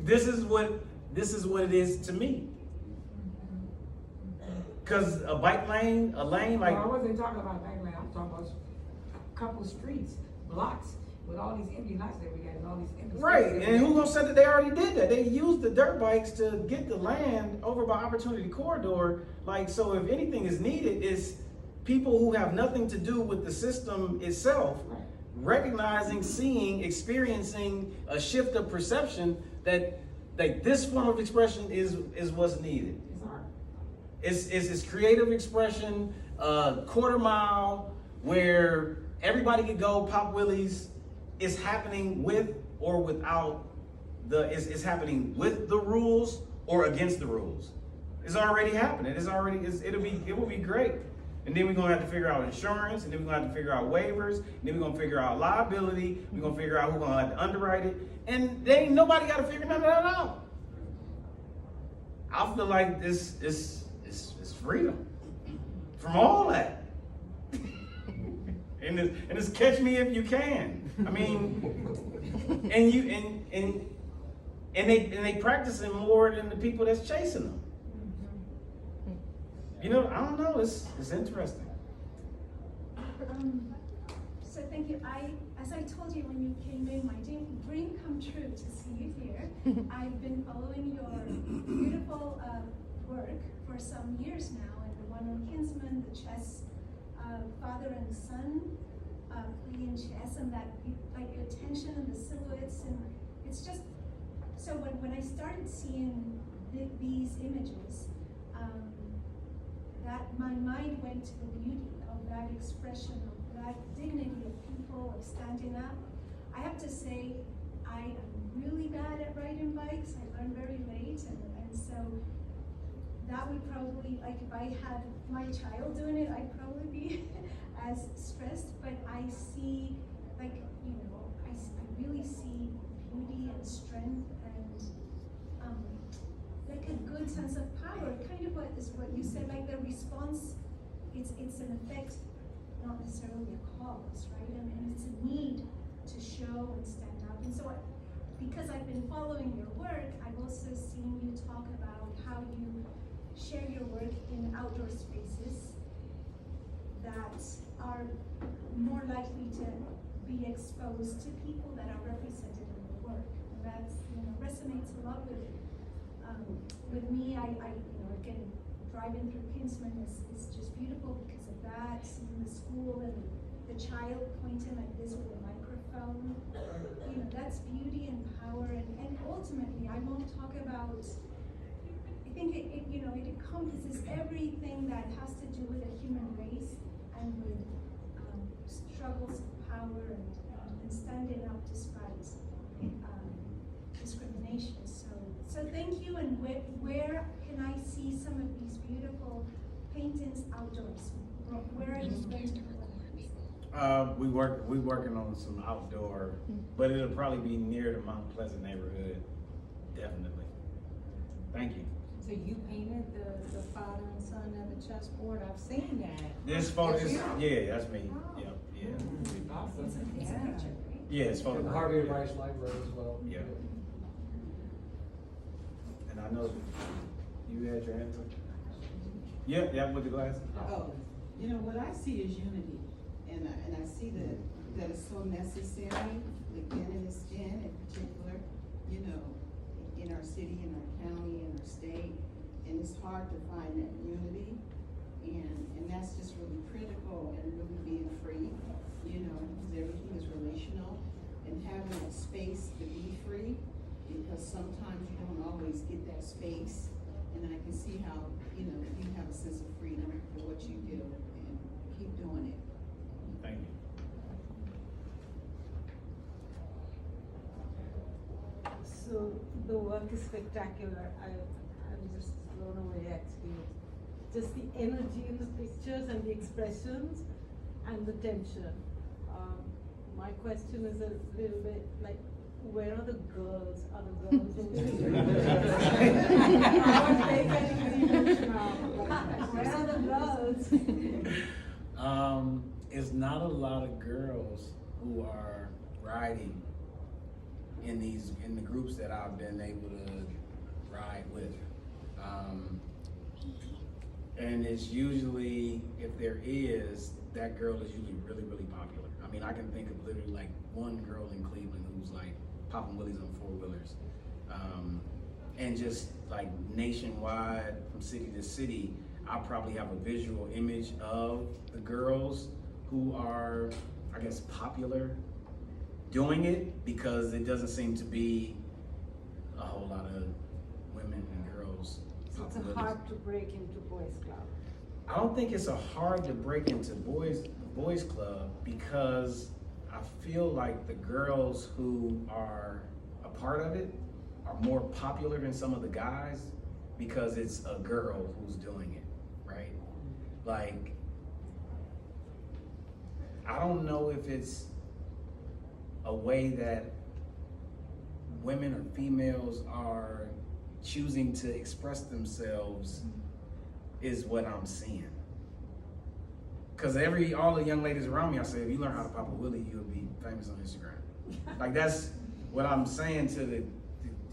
This is what it is to me. Cause a bike lane, a lane like. Well, I wasn't talking about bike lane. I'm talking about a couple streets, blocks, with all these empty lots that we got, and all these empty. Right, spaces. and who gonna say that they already did that? They used the dirt bikes to get the land over by Opportunity Corridor. Like, so if anything is needed, is people who have nothing to do with the system itself, Right. recognizing, seeing, experiencing a shift of perception that like this form of expression is what's needed. It's art. It's creative expression, quarter mile, where everybody could go pop wheelies. It's happening with or without it's happening with the rules or against the rules. It's already happening. It will be great. And then we're gonna have to figure out insurance, and then we're gonna have to figure out waivers, and then we're gonna figure out liability, we're gonna figure out who's gonna have to underwrite it, and they ain't nobody gotta figure none of that out. I feel like this is freedom from all that. and it's catch me if you can. I mean, and they practicing more than the people that's chasing them. You know, I don't know. It's interesting. So thank you. As I told you when you came in, my dream come true to see you here. I've been following your beautiful work for some years now, and the one on Kinsman, the chess, father and son playing chess, and that like your attention and the silhouettes, and it's just so when I started seeing these images. That my mind went to the beauty of that expression, of that dignity of people, of standing up. I have to say, I am really bad at riding bikes. I learned very late, and so that would probably, like if I had my child doing it, I'd probably be as stressed, but I see, like, you know, I really see beauty and strength and like a good sense of power, kind of what you said, like the response, it's an effect, not necessarily a cause, right? And it's a need to show and stand up. And so because I've been following your work, I've also seen you talk about how you share your work in outdoor spaces that are more likely to be exposed to people that are represented in the work. And that, you know, resonates a lot with me. I you know, again, driving through Kinsman is just beautiful because of that, seeing the school and the child pointing like this with a microphone. You know, that's beauty and power, and ultimately, I won't talk about, I think it you know, it encompasses everything that has to do with the human race and with struggles of power and standing up despite discrimination. So thank you, and where can I see some of these beautiful paintings outdoors? Where are you going to put We working on some outdoor, but it'll probably be near the Mount Pleasant neighborhood, definitely. Thank you. So you painted the father and son and the chessboard? I've seen that. This photo, yeah, that's me. Oh. Yeah. Awesome. It's a Yeah. picture, right? Yeah, it's And the photo. Harvey Rice Library as well. Yeah. And I know you had your answer. Yeah, with the glasses. Oh, you know, what I see is unity, and I see that it's so necessary, again, in particular, you know, in our city, in our county, in our state, and it's hard to find that unity, and that's just really critical, and really being free, you know, because everything is relational, and having that space to be free, because sometimes you don't always get that space, and I can see how, you know, you have a sense of freedom for what you do, and keep doing it. Thank you. So the work is spectacular. I'm just blown away actually. Just the energy in the pictures and the expressions and the tension. My question is a little bit like, where are the girls? Are the girls where are the girls? It's not a lot of girls who are riding in the groups that I've been able to ride with. And it's usually, if there is, that girl is usually really, really popular. I mean, I can think of literally like one girl in Cleveland who's like popping willies on four-wheelers. And just like nationwide, from city to city, I probably have a visual image of the girls who are, I guess, popular doing it, because it doesn't seem to be a whole lot of women and girls. So it's hard to break into boys club. I don't think it's a hard to break into boys club, because I feel like the girls who are a part of it are more popular than some of the guys because it's a girl who's doing it, right? Like, I don't know if it's a way that women or females are choosing to express themselves is what I'm seeing. Cause all the young ladies around me, I say, if you learn how to pop a willy, you'll be famous on Instagram. Like, that's what I'm saying to the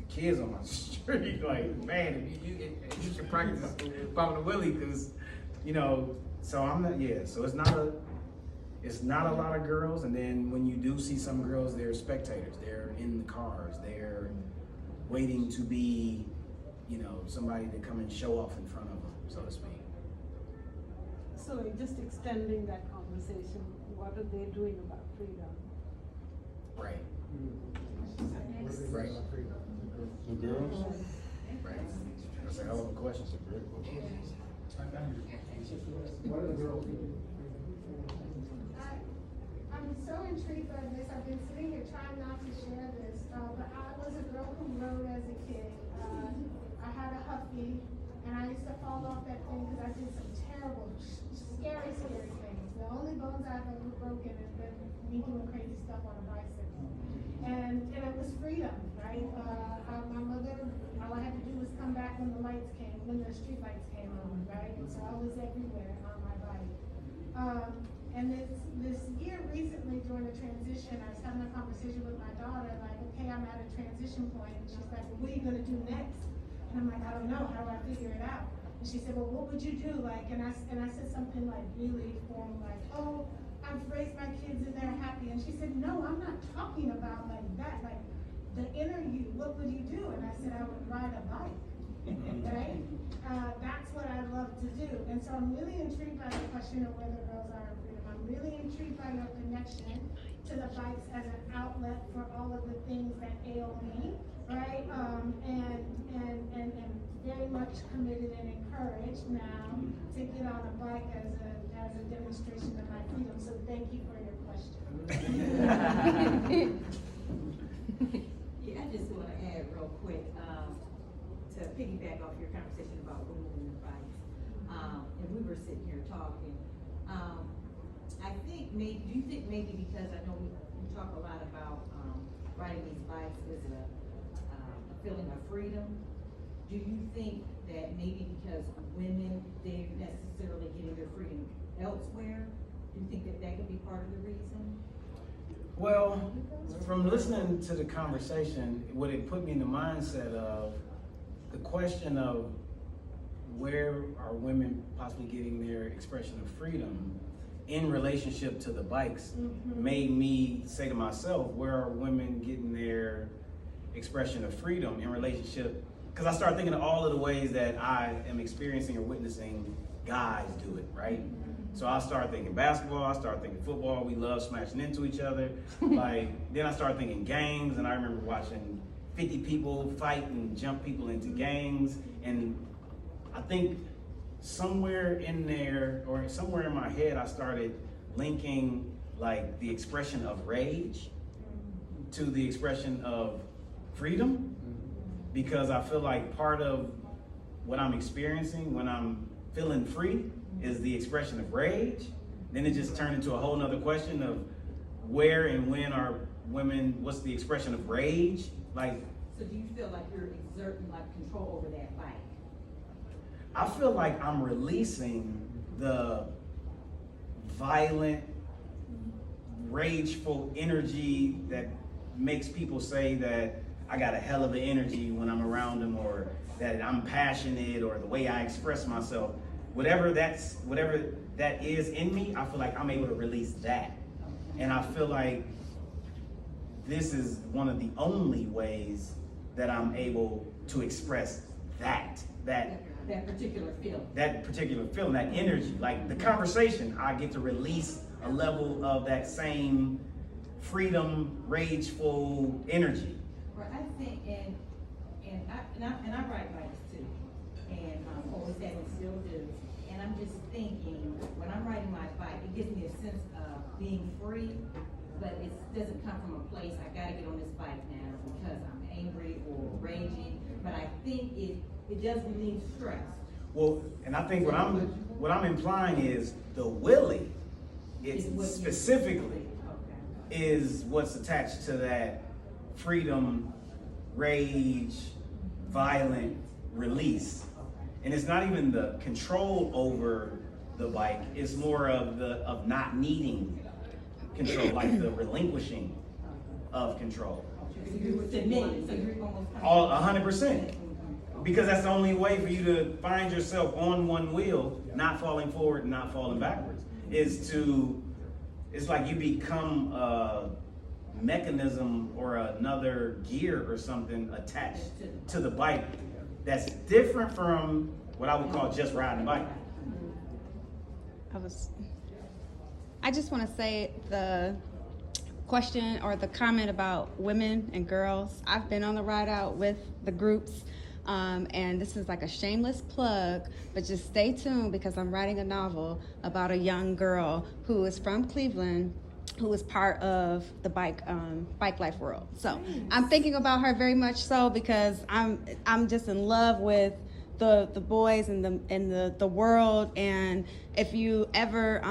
kids on my street. Like, man, if you should practice popping a willy, cause, so I'm not, so it's not a lot of girls, and then when you do see some girls, they're spectators. They're in the cars. They're waiting to be, somebody to come and show off in front of them, so to speak. So just extending that conversation, what are they doing about freedom? Right. Right. The girls? Right. That's a hell of a question. That's a great question. What are the girls doing? I'm so intrigued by this. I've been sitting here trying not to share this, but I was a girl who rode as a kid. I had a Huffy, and I used to fall off that thing because I did some terrible, scary things. The only bones I've ever broken has been me doing crazy stuff on a bicycle. And it was freedom, right? My mother, all I had to do was come back when the lights came, when the street lights came on, right? And so I was everywhere on my bike. And this year recently during the transition, I was having a conversation with my daughter, like, okay, I'm at a transition point. And she's like, well, what are you gonna do next? And I'm like, I don't know, how do I figure it out? And she said, well, what would you do? Like, and I said something like really formal, like, oh, I've raised my kids and they're happy. And she said, no, I'm not talking about like that, like the inner you, what would you do? And I said, I would ride a bike, right? That's what I love to do. And so I'm really intrigued by the question of whether girls are in freedom. I'm really intrigued by your connection to the bikes as an outlet for all of the things that ail me, right? And very much committed and encouraged now to get on a bike as a demonstration of my freedom. So thank you for your question. Yeah, I just want to add real quick to piggyback off your conversation about women and the bikes. And we were sitting here talking. I think maybe, do you think maybe because I know we talk a lot about riding these bikes as a feeling of freedom, do you think that maybe because women, they're necessarily getting their freedom elsewhere? Do you think that that could be part of the reason? Well, from listening to the conversation, what it put me in the mindset of the question of where are women possibly getting their expression of freedom in relationship to the bikes made me say to myself, where are women getting their expression of freedom in relationship? Because I started thinking of all of the ways that I am experiencing or witnessing guys do it, right? So I started thinking basketball, I started thinking football, we love smashing into each other. Then I started thinking gangs, and I remember watching 50 people fight and jump people into gangs. And I think somewhere in there, or somewhere in my head, I started linking like the expression of rage to the expression of freedom, because I feel like part of what I'm experiencing when I'm feeling free is the expression of rage. Then it just turned into a whole nother question of where and when are women, what's the expression of rage? Like, so do you feel like you're exerting like control over that bike? I feel like I'm releasing the violent, rageful energy that makes people say that I got a hell of an energy when I'm around them, or that I'm passionate, or the way I express myself. Whatever that is in me, I feel like I'm able to release that. And I feel like this is one of the only ways that I'm able to express that particular feeling. That particular feeling, that energy. Like the conversation, I get to release a level of that same freedom, rageful energy. Well, I think, and I ride bikes too, and always have and still do. And I'm just thinking, when I'm riding my bike, it gives me a sense of being free, but it doesn't come from a place, I gotta get on this bike now because I'm angry or raging. But I think it It does relieve stress. Well, and I think what I'm implying is the willy, it's Is what you- specifically Okay. is what's attached to that freedom, rage, violent release. And it's not even the control over the bike, it's more of not needing control, like the relinquishing of control. Submitting, so you're almost. All 100%. Because that's the only way for you to find yourself on one wheel, not falling forward and not falling backwards, it's like you become a mechanism or another gear or something attached to the bike that's different from what I would call just riding a bike. I just want to say the question or the comment about women and girls. I've been on the ride out with the groups, and this is like a shameless plug, but just stay tuned because I'm writing a novel about a young girl who is from Cleveland, who is part of the bike life world. So I'm thinking about her very much so because I'm just in love with the boys and the world. And if you ever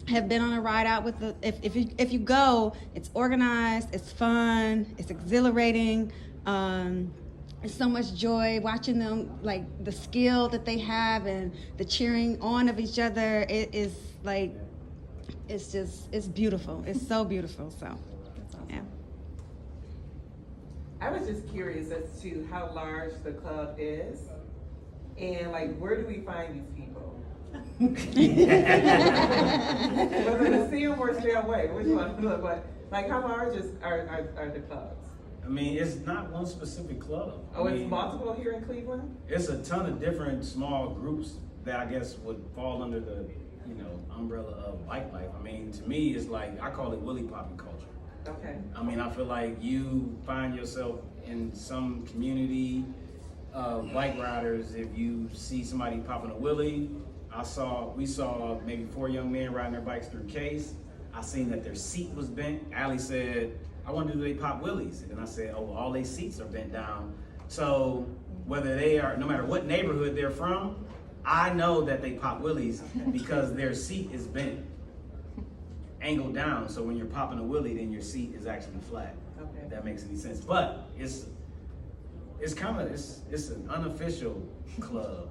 have been on a ride out with if you go, it's organized, it's fun, it's exhilarating. There's so much joy watching them, like the skill that they have and the cheering on of each other. It is like, it's beautiful. It's so beautiful. So, yeah. I was just curious as to how large the club is, and like, where do we find these people? Whether to see them or stay away, which one? But like, how large are the clubs? I mean, it's not one specific club. Oh, I it's mean, multiple here in Cleveland? It's a ton of different small groups that I guess would fall under the, umbrella of bike life. I mean, to me, it's like, I call it willy popping culture. Okay. I mean, I feel like you find yourself in some community of bike riders. If you see somebody popping a wheelie, we saw maybe 4 young men riding their bikes through Case. I seen that their seat was bent. Allie said, I wonder do they pop wheelies? And then I said, oh, well, all their seats are bent down. So whether they are, no matter what neighborhood they're from, I know that they pop wheelies because their seat is bent, angled down. So when you're popping a wheelie, then your seat is actually flat. Okay. If that makes any sense. But it's an unofficial club.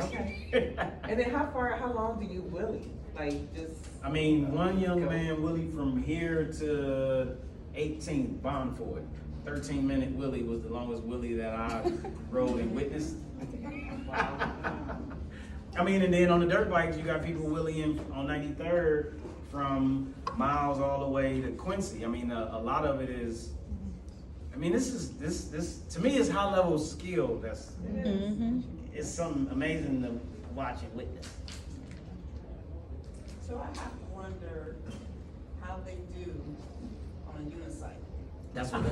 Okay. And then how long do you wheelie? Like just? I mean, one young man wheelie from here to 18th Bondford. 13-minute wheelie was the longest wheelie that I rode and witnessed. I mean, and then on the dirt bikes, you got people wheeling on 93rd from Miles all the way to Quincy. I mean, a lot of it is, I mean, this to me is high level skill. It's something amazing to watch and witness. So I have to wonder how they do on a unicycle. That's what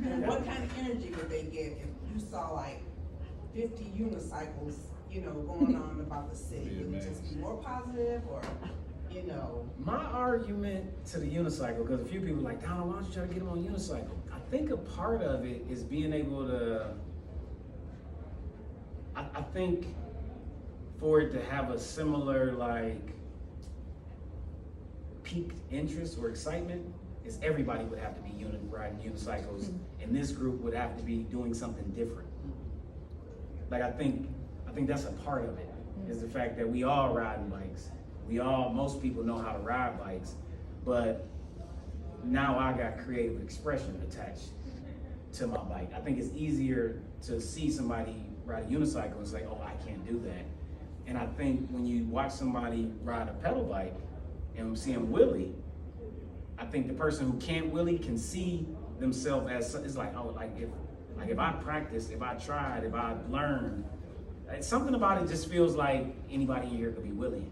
And what kind of energy would they get if you saw like 50 unicycles, going on about the city? Would it just be more positive or, My argument to the unicycle, because a few people are like, Donald, why don't you try to get them on unicycle? I think a part of it is being able to, I think for it to have a similar like peak interest or excitement, is everybody would have to be riding unicycles, and this group would have to be doing something different. Like I think that's a part of it, is the fact that we all riding bikes. Most people know how to ride bikes, but now I got creative expression attached to my bike. I think it's easier to see somebody ride a unicycle and say, oh, I can't do that. And I think when you watch somebody ride a pedal bike and see them wheelie, I think the person who can't wheelie can see themselves as, it's like, oh, if I practiced, if I tried, if I learned, something about it just feels like anybody in here could be wheeling,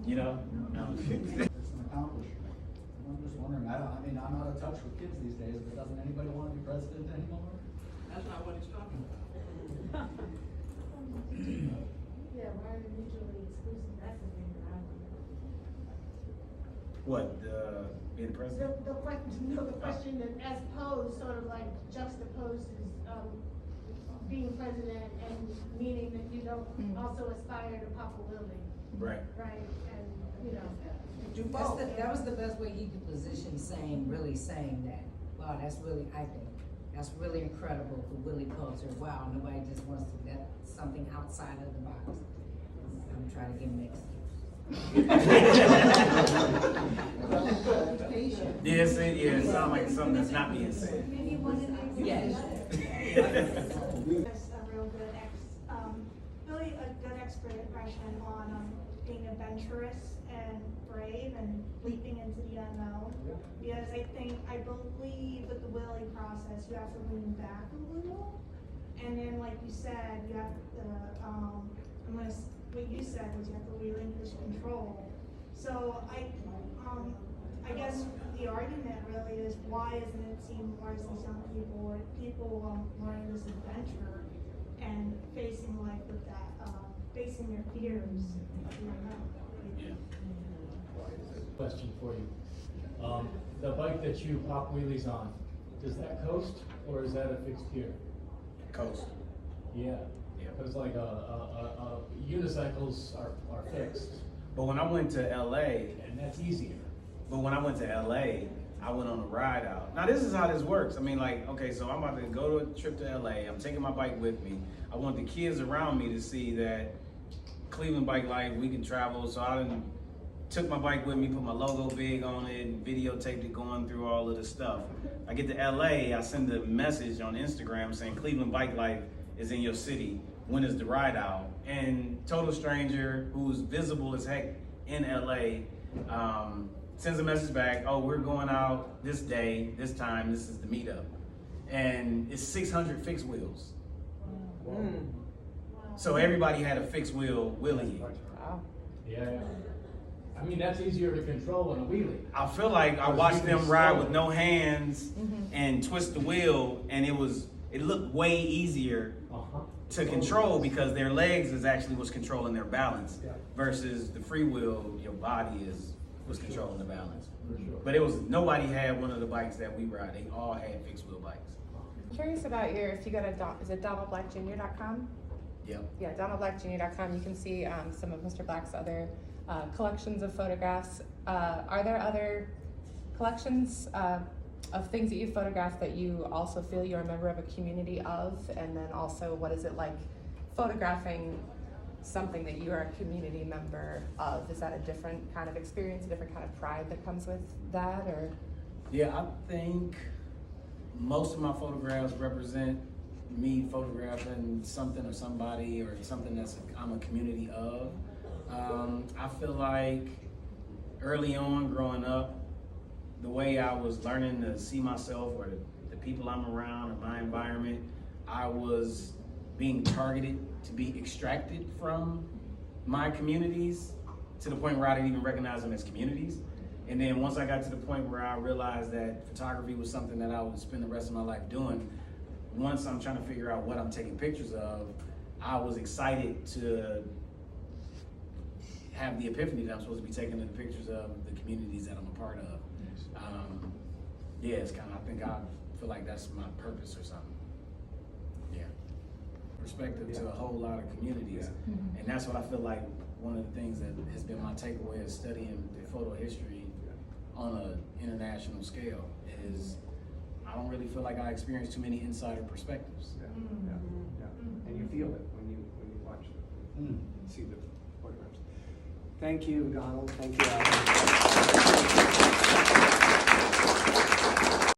It's an accomplishment. I'm just wondering, I'm out of touch with kids these days, but doesn't anybody want to be president anymore? That's not what he's talking about. Yeah, why are they mutually exclusive? That's the thing that I don't know. What, being president? The question that as posed, sort of like juxtaposes, being president and meaning that you don't also aspire to Papa Willie, Right. right? And, you know. Do both. That was the best way he could position really saying that. Wow, that's really, I think, that's really incredible for Willie culture. Wow, nobody just wants to, that's something outside of the box. I'm trying to get mixed. Yes, it sounds like something that's not being said. Maybe one of the. Yes. That's a real good really a good expression on being adventurous and brave and leaping into the unknown. Because I believe with the Willie process, you have to lean back a little, and then like you said, you have to. What you said was you have to relinquish control. So I guess the argument really is why isn't it seen more as these young people or people learning this adventure and facing life with that, facing their fears. Question for you. The bike that you pop wheelies on, does that coast or is that a fixed gear? Coast. Yeah. Because like unicycles are fixed. But when I went to LA, and that's easier. But when I went to LA, I went on a ride out. Now this is how this works. I mean, like, okay, so I'm about to go to a trip to LA. I'm taking my bike with me. I want the kids around me to see that Cleveland Bike Life, we can travel. So I took my bike with me, put my logo big on it, and videotaped it going through all of the stuff. I get to LA, I send a message on Instagram saying Cleveland Bike Life is in your city. When is the ride out? And total stranger who's visible as heck in LA sends a message back, oh, we're going out this day, this time, this is the meetup. And it's 600 fixed wheels. So everybody had a fixed wheel wheelie. Wow. Yeah. I mean, that's easier to control than a wheelie. I feel like I watched them ride with no hands and twist the wheel, and it looked way easier to control because their legs is actually what's controlling their balance versus the free wheel, your body was controlling the balance. But nobody had one of the bikes that we ride. They all had fixed wheel bikes. I'm curious about if you go to, is it DonaldBlackJr.com? Yep. Yeah, DonaldBlackJr.com, you can see some of Mr. Black's other collections of photographs. Are there other collections of things that you photographed that you also feel you're a member of a community of? And then also, what is it like photographing something that you are a community member of? Is that a different kind of experience, a different kind of pride that comes with that, or? Yeah, I think most of my photographs represent me photographing something or somebody or something I'm a community of. I feel like early on growing up, the way I was learning to see myself or the people I'm around or my environment, I was being targeted to be extracted from my communities to the point where I didn't even recognize them as communities. And then once I got to the point where I realized that photography was something that I would spend the rest of my life doing, once I'm trying to figure out what I'm taking pictures of, I was excited to have the epiphany that I'm supposed to be taking the pictures of the communities that I'm a part of. Yeah, it's kind of, I feel like that's my purpose or something. Yeah. Perspective to a whole lot of communities. And that's what I feel like one of the things that has been my takeaway of studying the photo history on an international scale is I don't really feel like I experience too many insider perspectives. And you feel it when you watch it, see the photographs. Thank you, Donald. Thank you, Al.